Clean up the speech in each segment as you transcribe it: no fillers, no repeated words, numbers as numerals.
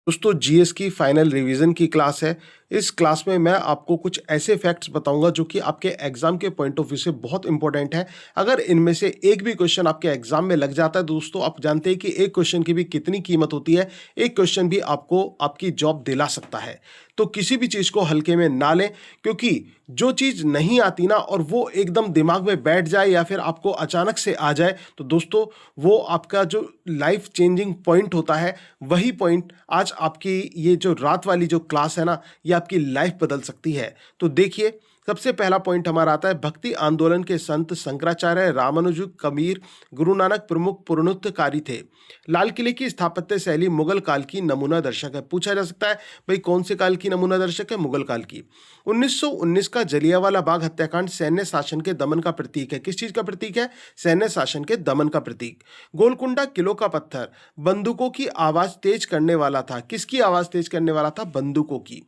दोस्तों जीएस की final revision की क्लास है। इस क्लास में मैं आपको कुछ ऐसे फैक्ट्स बताऊंगा जो कि आपके एग्जाम के पॉइंट ऑफ व्यू से बहुत इंपॉर्टेंट है। अगर इनमें से एक भी क्वेश्चन आपके एग्जाम में लग जाता है दोस्तों, आप जानते हैं कि एक क्वेश्चन की भी कितनी कीमत होती है। एक क्वेश्चन भी आपको आपकी जॉब दिला सकता है। तो किसी भी चीज को हल्के में ना लें, क्योंकि जो चीज नहीं आती ना और वो एकदम दिमाग में बैठ जाए या फिर आपको अचानक से आ जाए, तो दोस्तों वो आपका जो लाइफ चेंजिंग पॉइंट होता है, वही पॉइंट आज आपकी ये जो रात वाली जो क्लास है ना, ये आपकी लाइफ बदल सकती है। तो देखिए, सबसे पहला पॉइंट हमारा आता है, भक्ति आंदोलन के संत शंकराचार्य, रामानुज, कबीर, गुरु नानक प्रमुख पुनरुत्थकारी थे। लाल किले की स्थापत्य शैली मुगल काल की नमूना दर्शक है। पूछा जा सकता है भाई कौन से काल की नमूना दर्शक है? मुगल काल की। 1919 का जलियांवाला बाग हत्याकांड सैन्य शासन के दमन का प्रतीक है। किस चीज का प्रतीक है? सैन्य शासन के दमन का प्रतीक। गोलकुंडा किलो का पत्थर बंदूकों की आवाज तेज करने वाला था। किसकी आवाज तेज करने वाला था? बंदूकों की।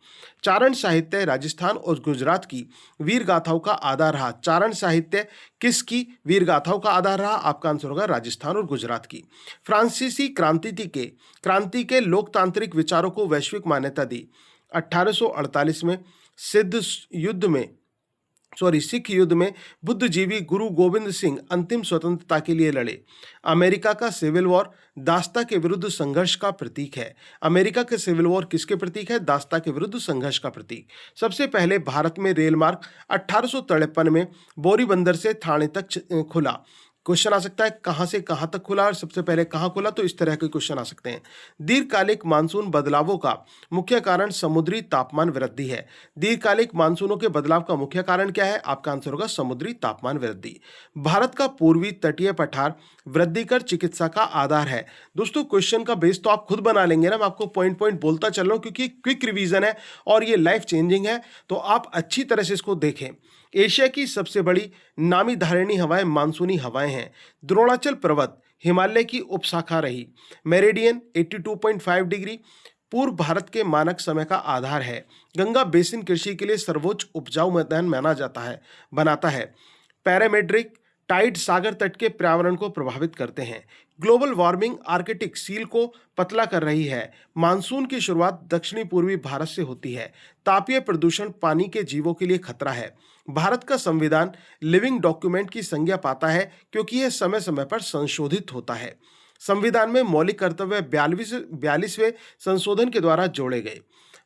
चारण साहित्य राजस्थान और गुजरात की वीर गाथाओं का आधार रहा। चारण साहित्य किसकी वीर गाथाओं का आधार रहा? आपका आंसर होगा राजस्थान और गुजरात की। फ्रांसीसी क्रांति के लोकतांत्रिक विचारों को वैश्विक मान्यता दी। 1848 में सिख युद्ध में बुद्धिजीवी गुरु गोविंद सिंह अंतिम स्वतंत्रता के लिए लड़े। अमेरिका का सिविल वॉर दासता के विरुद्ध संघर्ष का प्रतीक है। अमेरिका के सिविल वॉर किसके प्रतीक है? दासता के विरुद्ध संघर्ष का प्रतीक। सबसे पहले भारत में रेल मार्ग 1853 में बोरीबंदर से थाने तक खुला। क्वेश्चन आ सकता है कहां से कहां तक खुला और सबसे पहले कहां खुला, तो इस तरह के क्वेश्चन आ सकते हैं। दीर्घकालिक मानसून बदलावों का मुख्य कारण समुद्री तापमान वृद्धि है। दीर्घकालिक मानसूनों के बदलाव का मुख्य कारण क्या है? आपका आंसर होगा समुद्री तापमान वृद्धि। भारत का पूर्वी तटीय पठार वृद्धिकर चिकित्सा का आधार है। दोस्तों क्वेश्चन का बेस तो आप खुद बना लेंगे ना, मैं आपको पॉइंट पॉइंट बोलता चल रहा हूं क्योंकि क्विक रिवीजन है और ये लाइफ चेंजिंग है, तो आप अच्छी तरह से इसको देखें। एशिया की सबसे बड़ी नामी धारणी हवाएं मानसूनी हवाएं हैं। द्रोणाचल पर्वत हिमालय की उपशाखा रही। मेरिडियन 82.5 डिग्री पूर्व भारत के मानक समय का आधार है। गंगा बेसिन कृषि के लिए सर्वोच्च उपजाऊ मैदान माना जाता है बनाता है। पैरामेट्रिक टाइड सागर तट के पर्यावरण को प्रभावित करते हैं। ग्लोबल वार्मिंग आर्कटिक सील को पतला कर रही है। मानसून की शुरुआत दक्षिणी पूर्वी भारत से होती है। तापीय प्रदूषण पानी के जीवों के लिए खतरा है। भारत का संविधान लिविंग डॉक्यूमेंट की संज्ञा पाता है क्योंकि यह समय समय पर संशोधित होता है। संविधान में मौलिक कर्तव्य 42वें संशोधन के द्वारा जोड़े गए।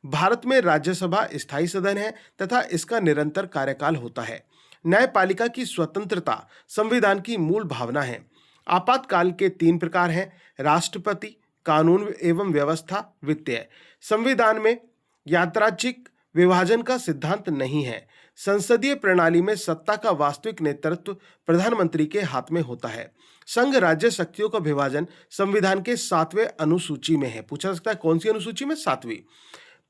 भारत में राज्यसभा स्थायी सदन है तथा इसका निरंतर कार्यकाल होता है। न्यायपालिका की स्वतंत्रता संविधान की मूल भावना है। आपातकाल के 3 प्रकार हैं: राष्ट्रपति, कानून एवं व्यवस्था, वित्तीय। संविधान में यादृच्छिक विभाजन का सिद्धांत नहीं है। संसदीय प्रणाली में सत्ता का वास्तविक नेतृत्व प्रधानमंत्री के हाथ में होता है। संघ राज्य शक्तियों का विभाजन संविधान के 7वें अनुसूची में है। पूछा सकता है कौन सी अनुसूची में? 7वीं।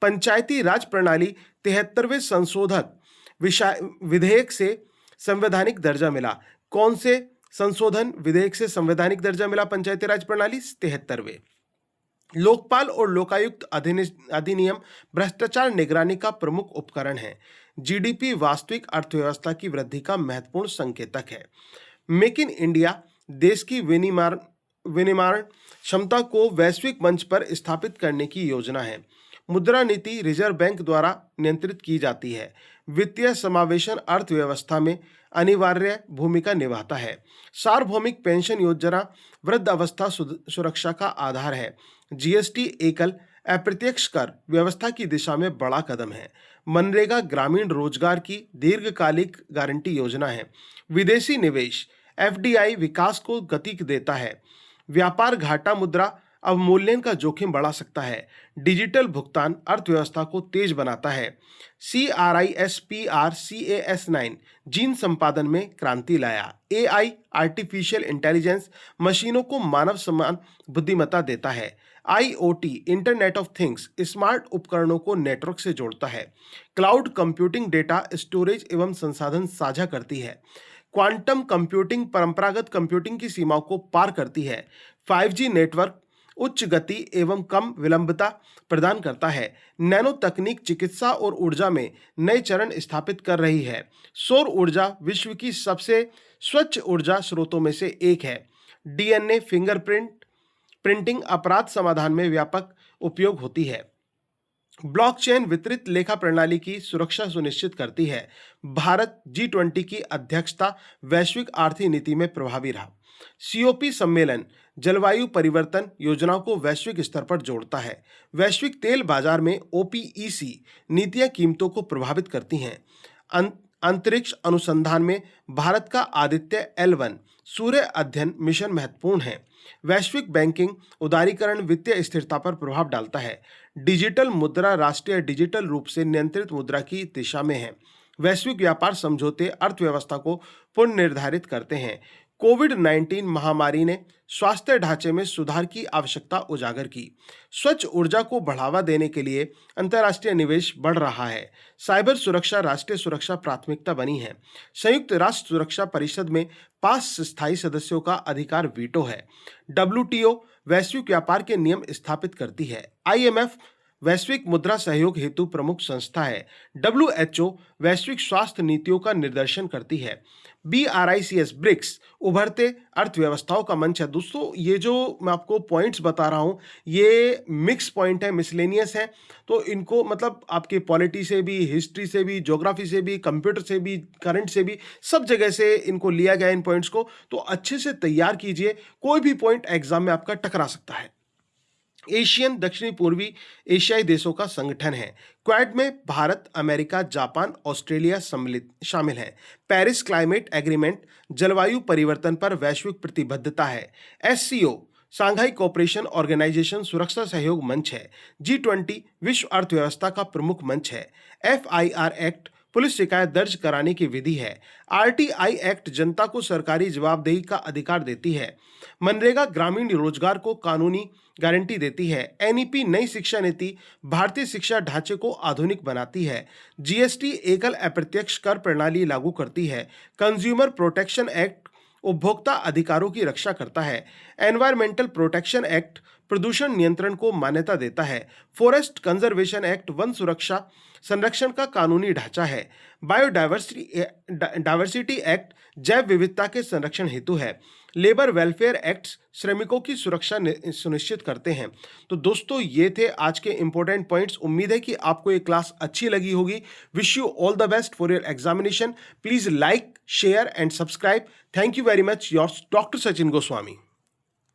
पंचायती राज प्रणाली 73वें संशोधक विधेयक से संवैधानिक दर्जा मिला। कौन से संशोधन विधेयक से संवैधानिक दर्जा मिला पंचायती राज प्रणाली? 73वें। लोकपाल और लोकायुक्त अधिनियम भ्रष्टाचार निगरानी का प्रमुख उपकरण है। जीडीपी वास्तविक अर्थव्यवस्था की वृद्धि का महत्वपूर्ण संकेतक है। मेक इन इंडिया देश की विनिर्माण क्षमता को वैश्विक मंच पर स्थापित करने की योजना है। मुद्रा नीति रिजर्व बैंक द्वारा नियंत्रित की जाती है। वित्तीय समावेशन अर्थव्यवस्था में अनिवार्य भूमिका निभाता है। सार्वभौमिक पेंशन योजना वृद्ध अवस्था सुरक्षा का आधार है। जीएसटी एकल अप्रत्यक्ष कर व्यवस्था की दिशा में बड़ा कदम है। मनरेगा ग्रामीण रोजगार की दीर्घकालिक गारंटी योजना है। विदेशी निवेश एफडीआई विकास को गति देता है। व्यापार घाटा मुद्रा अवमूल्यन का जोखिम बढ़ा सकता है। डिजिटल भुगतान अर्थव्यवस्था को तेज बनाता है। CRISPR CAS9 जीन संपादन में क्रांति लाया। AI आर्टिफिशियल इंटेलिजेंस मशीनों को मानव समान बुद्धिमत्ता देता है। IoT internet of things smart उपकरणों को नेटवर्क से जोड़ता है। क्लाउड कंप्यूटिंग डेटा स्टोरेज एवं संसाधन साझा करती है। क्वांटम कंप्यूटिंग परंपरागत कंप्यूटिंग की सीमाओं को पार करती है। 5G नेटवर्क उच्च गति एवं कम विलंबता प्रदान करता है। नैनो तकनीक चिकित्सा और ऊर्जा में नए चरण स्थापित कर रही है। सौर ऊर्जा विश्व की सबसे स्वच्छ ऊर्जा स्रोतों में से एक है। DNA फिंगरप्रिंटिंग अपराध समाधान में व्यापक उपयोग होती है। ब्लॉकचेन वितरित लेखा प्रणाली की सुरक्षा सुनिश्चित करती है। भारत G20 की अध्यक्षता वैश्विक आर्थिक नीति में प्रभावी रहा। सीओपी सम्मेलन जलवायु परिवर्तन योजनाओं को वैश्विक स्तर पर जोड़ता है। वैश्विक तेल बाजार में ओपीईसी नीतियां कीमतों को प्रभावित करती हैं। अंतरिक्ष अनुसंधान में भारत का आदित्य L1 सूर्य अध्ययन मिशन महत्वपूर्ण है। वैश्विक बैंकिंग उदारीकरण वित्तीय स्थिरता पर प्रभाव डालता है। डिजिटल मुद्रा राष्ट्रीय डिजिटल रूप से नियंत्रित मुद्रा की दिशा में है। वैश्विक व्यापार समझौते अर्थव्यवस्था को पुनर्निर्धारित करते हैं। कोविड-19 महामारी ने स्वास्थ्य ढांचे में सुधार की आवश्यकता उजागर की। स्वच्छ ऊर्जा को बढ़ावा देने के लिए अंतर्राष्ट्रीय निवेश बढ़ रहा है। साइबर सुरक्षा राष्ट्रीय सुरक्षा प्राथमिकता बनी है। संयुक्त राष्ट्र सुरक्षा परिषद में 5 स्थायी सदस्यों का अधिकार वीटो है। WTO वैश्विक व्यापार के नियम स्थापित करती है। IMF वैश्विक मुद्रा सहयोग हेतु प्रमुख संस्था है। WHO वैश्विक स्वास्थ्य नीतियों का निर्देशन करती है। BRICS ब्रिक्स उभरते अर्थव्यवस्थाओं का मंच है। दोस्तों, ये जो मैं आपको पॉइंट्स बता रहा हूँ, ये मिक्स पॉइंट है, मिसलेनियस है, तो इनको मतलब आपके पॉलिटी से भी, हिस्ट्री से भी, ज्योग्राफी से भी, कंप्यूटर से भी, करंट से भी, सब जगह से इनको लिया गया इन पॉइंट्स को। तो अच्छे से तैयार कीजिए, कोई भी पॉइंट एग्जाम में आपका टकरा सकता है। एशियन दक्षिणी पूर्वी एशियाई देशों का संगठन है। क्वाड में भारत, अमेरिका, जापान, ऑस्ट्रेलिया शामिल हैं। पेरिस क्लाइमेट एग्रीमेंट जलवायु परिवर्तन पर वैश्विक प्रतिबद्धता है। SCO सांघाई कोऑपरेशन ऑर्गेनाइजेशन सुरक्षा सहयोग मंच है। G20 विश्व अर्थव्यवस्था का प्रमुख मंच है। FIR एक्ट पुलिस शिकायत दर्ज कराने की विधि है। RTI एक्ट जनता को सरकारी जवाबदेही का अधिकार देती है। मनरेगा ग्रामीण रोजगार को कानूनी गारंटी देती है। NEP नई शिक्षा नीति भारतीय शिक्षा ढांचे को आधुनिक बनाती है। GST एकल अप्रत्यक्ष कर प्रणाली लागू करती है। कंज्यूमर प्रोटेक्शन एक्ट उपभोक्ता अधिकारों की रक्षा करता है। एनवायरमेंटल प्रोटेक्शन एक्ट प्रदूषण नियंत्रण को मान्यता देता है। फॉरेस्ट कंजर्वेशन एक्ट वन सुरक्षा संरक्षण का कानूनी ढांचा है। बायोडायवर्सिटी एक्ट जैव विविधता के संरक्षण हेतु है। लेबर वेलफेयर एक्ट श्रमिकों की सुरक्षा सुनिश्चित करते हैं। तो दोस्तों, ये थे आज के इंपॉर्टेंट पॉइंट्स। उम्मीद है कि आपको ये क्लास अच्छी लगी होगी। Wish you all the best for your examination. Please like, share and subscribe. Thank you very much. Your doctor Sachin Goswami.